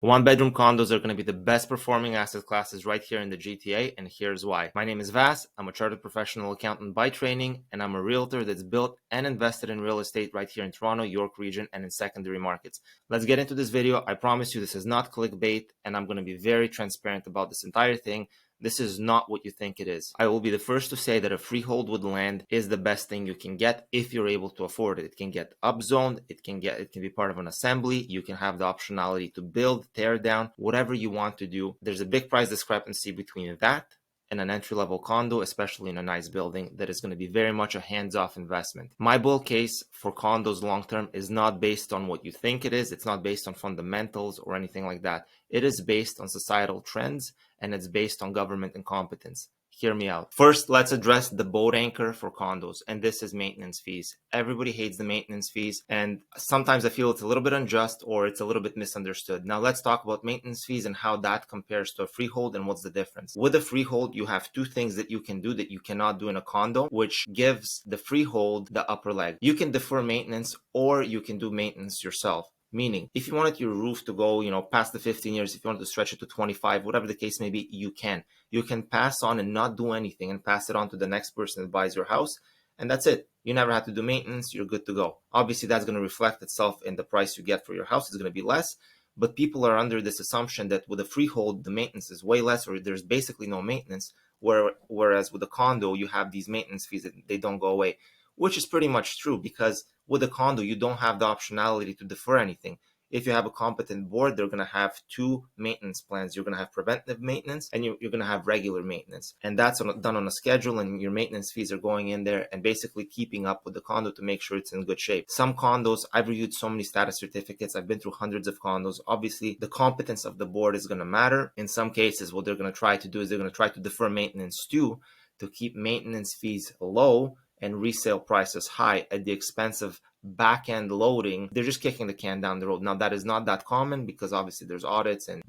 One-bedroom condos are going to be the best performing asset classes right here in the GTA, and here's why. My name is Vas. I'm a chartered professional accountant by training, and I'm a realtor that's built and invested in real estate right here in Toronto, York region, and in secondary markets. Let's get into this video. I promise you this is not clickbait, and I'm going to be very transparent about this entire thing. This is not what you think it is. I will be the first to say that a freehold with land is the best thing you can get if you're able to afford it. It can get upzoned, it can be part of an assembly, you can have the optionality to build, tear down, whatever you want to do. There's a big price discrepancy between that and an entry-level condo, especially in a nice building, that is going to be very much a hands-off investment. My bull case for condos long-term is not based on what you think it is. It's not based on fundamentals or anything like that. It is based on societal trends, and it's based on government incompetence. Hear me out. First, let's address the boat anchor for condos, and this is maintenance fees. Everybody hates the maintenance fees, and sometimes I feel it's a little bit unjust or it's a little bit misunderstood. Now let's talk about maintenance fees and how that compares to a freehold and what's the difference. With a freehold, you have two things that you can do that you cannot do in a condo, which gives the freehold the upper leg. You can defer maintenance or you can do maintenance yourself. Meaning, if you wanted your roof to go, past the 15 years, if you wanted to stretch it to 25, whatever the case may be, you can. You can pass on and not do anything and pass it on to the next person that buys your house. And that's it. You never have to do maintenance. You're good to go. Obviously, that's going to reflect itself in the price you get for your house. It's going to be less. But people are under this assumption that with a freehold, the maintenance is way less, or there's basically no maintenance. Whereas with a condo, you have these maintenance fees that they don't go away, which is pretty much true because with a condo, you don't have the optionality to defer anything. If you have a competent board, they're going to have two maintenance plans. You're going to have preventive maintenance and you're going to have regular maintenance. And that's done on a schedule, and your maintenance fees are going in there and basically keeping up with the condo to make sure it's in good shape. Some condos, I've reviewed so many status certificates. I've been through hundreds of condos. Obviously, the competence of the board is going to matter. In some cases, what they're going to try to do is they're going to try to defer maintenance too, to keep maintenance fees low and resale prices high at the expense of back-end loading. They're just kicking the can down the road. Now, that is not that common because obviously there's audits and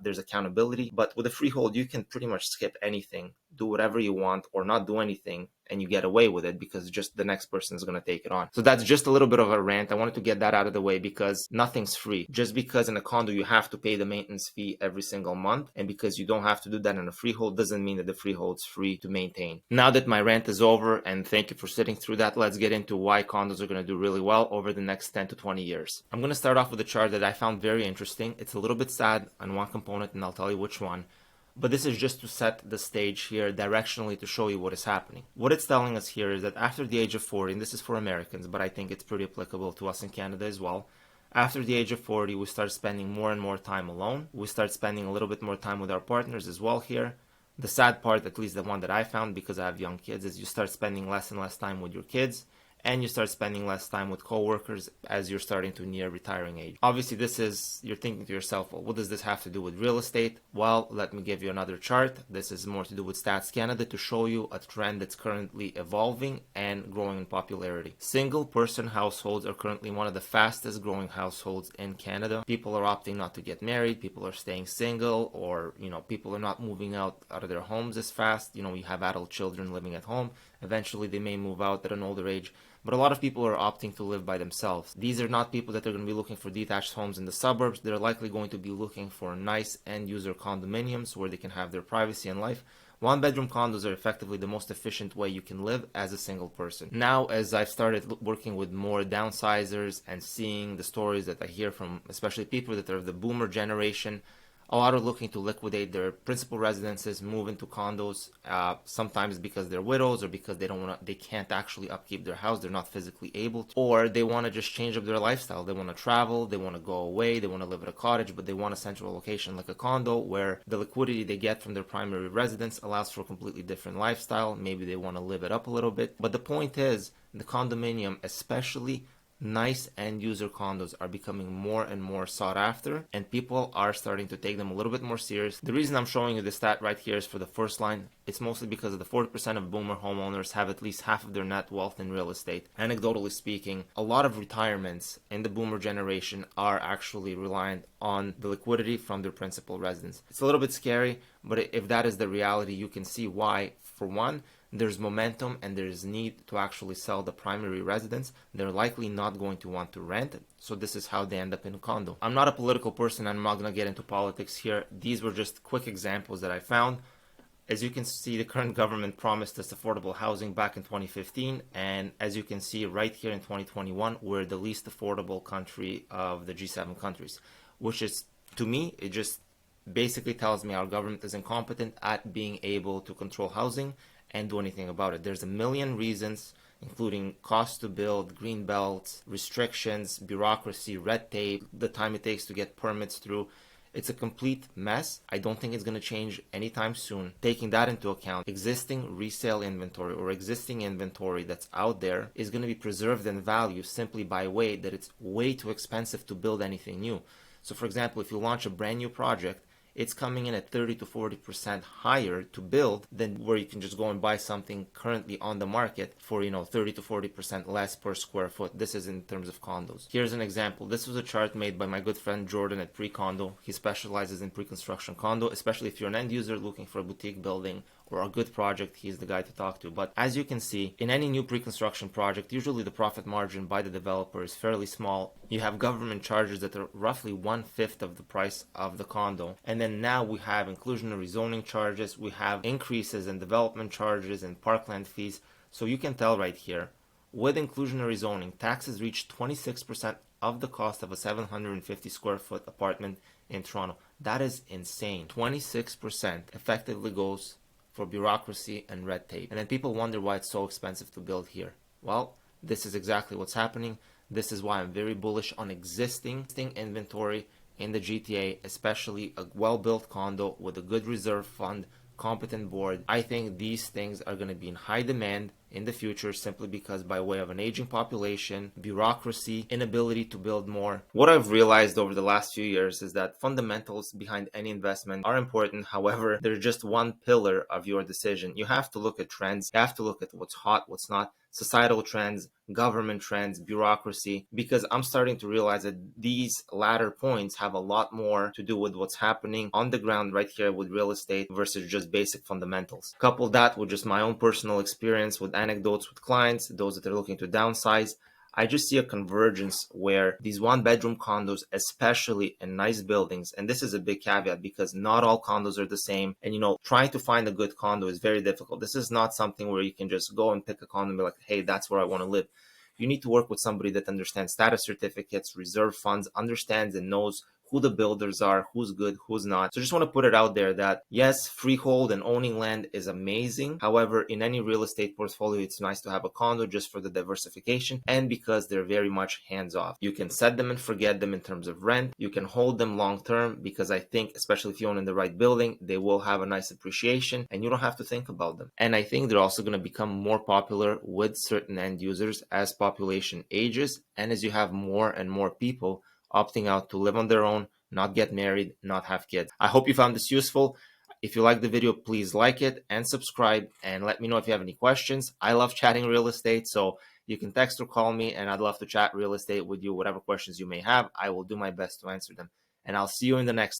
there's accountability. But with a freehold, you can pretty much skip anything, do whatever you want, or not do anything, and you get away with it because just the next person is going to take it on. So that's just a little bit of a rant. I wanted to get that out of the way because nothing's free. Just because in a condo you have to pay the maintenance fee every single month, and because you don't have to do that in a freehold, doesn't mean that the freehold's free to maintain. Now that my rant is over, and thank you for sitting through that, let's get into why condos are going to do really well over the next 10 to 20 years. I'm going to start off with a chart that I found very interesting. It's a little bit sad on one component, and I'll tell you which one. But this is just to set the stage here directionally to show you what is happening. What it's telling us here is that after the age of 40, and this is for Americans, but I think it's pretty applicable to us in Canada as well. After the age of 40, we start spending more and more time alone. We start spending a little bit more time with our partners as well here. The sad part, at least the one that I found because I have young kids, is you start spending less and less time with your kids. And you start spending less time with coworkers as you're starting to near retiring age. Obviously, you're thinking to yourself, well, what does this have to do with real estate? Well, let me give you another chart. This is more to do with Stats Canada to show you a trend that's currently evolving and growing in popularity. Single person households are currently one of the fastest growing households in Canada. People are opting not to get married. People are staying single, or, people are not moving out of their homes as fast. We have adult children living at home. Eventually, they may move out at an older age. But a lot of people are opting to live by themselves. These are not people that are going to be looking for detached homes in the suburbs. They're likely going to be looking for nice end-user condominiums where they can have their privacy and life. One-bedroom condos are effectively the most efficient way you can live as a single person. Now, as I've started working with more downsizers and seeing the stories that I hear from especially people that are of the boomer generation, a lot are looking to liquidate their principal residences, move into condos, sometimes because they're widows or because they can't actually upkeep their house, they're not physically able to, or they want to just change up their lifestyle. They want to travel, they want to go away, they want to live at a cottage, but they want a central location like a condo where the liquidity they get from their primary residence allows for a completely different lifestyle. Maybe they want to live it up a little bit. But the point is, the condominium, especially nice end user condos, are becoming more and more sought after, and people are starting to take them a little bit more serious. The reason I'm showing you this stat right here is for the first line. It's mostly because of the 40% of boomer homeowners have at least half of their net wealth in real estate. Anecdotally speaking, a lot of retirements in the boomer generation are actually reliant on the liquidity from their principal residence. It's a little bit scary, but if that is the reality, you can see why. For one, there's momentum and there's need to actually sell the primary residence, they're likely not going to want to rent. So this is how they end up in a condo. I'm not a political person. I'm not going to get into politics here. These were just quick examples that I found. As you can see, the current government promised us affordable housing back in 2015. And as you can see right here in 2021, we're the least affordable country of the G7 countries, which is, to me, it just basically tells me our government is incompetent at being able to control housing and do anything about it. There's a million reasons, including cost to build, green belts, restrictions, bureaucracy, red tape, the time it takes to get permits through. It's a complete mess. I don't think it's going to change anytime soon. Taking that into account, existing resale inventory or existing inventory that's out there is going to be preserved in value simply by way that it's way too expensive to build anything new. So for example, if you launch a brand new project, it's coming in at 30 to 40% higher to build than where you can just go and buy something currently on the market for, 30 to 40% less per square foot. This is in terms of condos. Here's an example. This was a chart made by my good friend Jordan at Pre-Condo. He specializes in pre-construction condo, especially if you're an end user looking for a boutique building or a good project, he's the guy to talk to. But as you can see, in any new pre-construction project, usually the profit margin by the developer is fairly small. You have government charges that are roughly 1/5 of the price of the condo. And then now we have inclusionary zoning charges, we have increases in development charges and parkland fees. So you can tell right here, with inclusionary zoning, taxes reach 26% of the cost of a 750 square foot apartment in Toronto. That is insane. 26% effectively goes for bureaucracy and red tape. And then people wonder why it's so expensive to build here. Well, this is exactly what's happening. This is why I'm very bullish on existing inventory in the GTA, especially a well-built condo with a good reserve fund, competent board. I think these things are going to be in high demand in the future simply because by way of an aging population, bureaucracy, inability to build more. What I've realized over the last few years is that fundamentals behind any investment are important. However, they're just one pillar of your decision. You have to look at trends. You have to look at what's hot, what's not, societal trends, government trends, bureaucracy, because I'm starting to realize that these latter points have a lot more to do with what's happening on the ground right here with real estate versus just basic fundamentals. Couple that with just my own personal experience with anecdotes with clients, those that are looking to downsize. I just see a convergence where these one-bedroom condos, especially in nice buildings, and this is a big caveat because not all condos are the same. And, trying to find a good condo is very difficult. This is not something where you can just go and pick a condo and be like, hey, that's where I want to live. You need to work with somebody that understands status certificates, reserve funds, understands and knows who the builders are, who's good, who's not. So just want to put it out there that yes, freehold and owning land is amazing. However, in any real estate portfolio, it's nice to have a condo just for the diversification and because they're very much hands-off. You can set them and forget them in terms of rent. You can hold them long-term because I think, especially if you own in the right building, they will have a nice appreciation and you don't have to think about them. And I think they're also going to become more popular with certain end users as population ages and as you have more and more people opting out to live on their own, not get married, not have kids. I hope you found this useful. If you like the video, please like it and subscribe and let me know if you have any questions. I love chatting real estate, so you can text or call me and I'd love to chat real estate with you. Whatever questions you may have, I will do my best to answer them. And I'll see you in the next